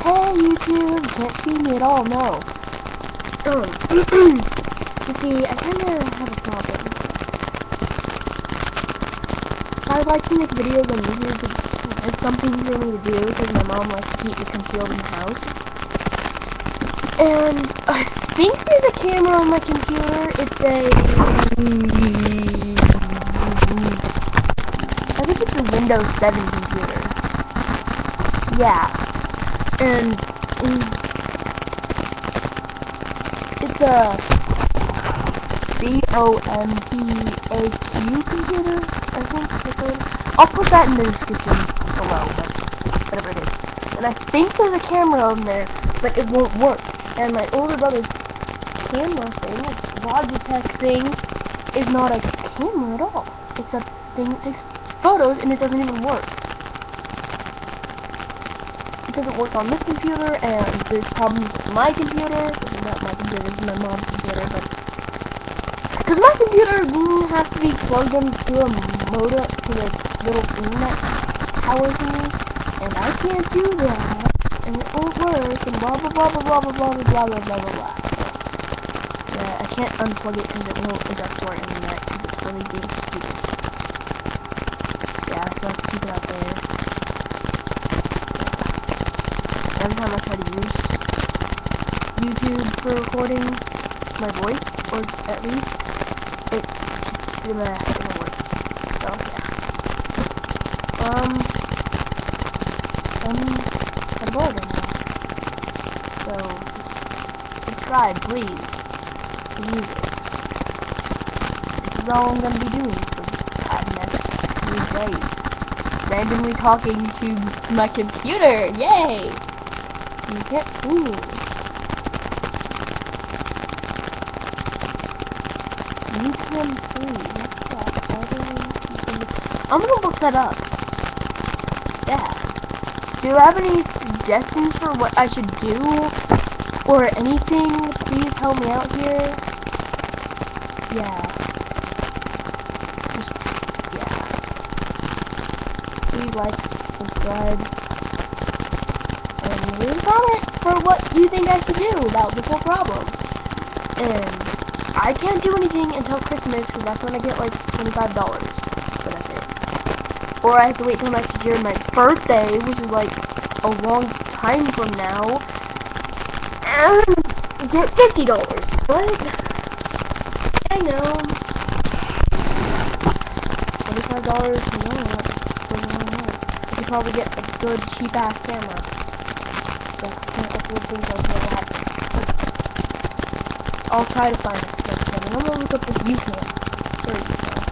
Hey YouTube, you can't see me at all, no. You see, I kinda have a problem. I like to make videos on YouTube, it's something for me to do, because my mom likes to keep me concealed in the house. And I think there's a camera on my computer, I think it's a Windows 7 computer. Yeah. And it's a COMPAQ computer, I think it's called. I'll put that in the description below, but whatever it is. And I think there's a camera on there, but it won't work. And my older brother's camera thing, Logitech thing, is not a camera at all. It's a thing that takes photos, and it doesn't even work. It doesn't work on this computer, and there's problems with my computer. This is not my computer, this is my mom's computer, but because my computer has to be plugged into a modem, to the little internet tower thingy, and I can't do that, and it won't work, and blah blah blah blah blah blah blah blah blah blah blah blah. Yeah, I can't unplug it because it won't adjust to our internet, because it's really being stupid. Yeah, so I have to keep it out there. Every time I try to use YouTube for recording my voice, or at least, it doesn't work. So, yeah. I'm bored right now. So, subscribe, please, to music. This is all I'm going to be doing for the next 3 days. Randomly talking to my computer, yay! You can't see me. You can see. I'm gonna look that up. Yeah. Do you have any suggestions for what I should do? Or anything? Please help me out here. Yeah. Yeah. Please like, subscribe, and leave a comment for what you think I should do about this whole problem. And I can't do anything until Christmas, because that's when I get like $25. But that's it. Or I have to wait till next year, my birthday, which is like a long time from now, and get $50. But I know $25 from now. I could probably get a good cheap ass camera. But I can't upload things like that. I'll try to find it. I'm gonna look up this YouTube. There you go.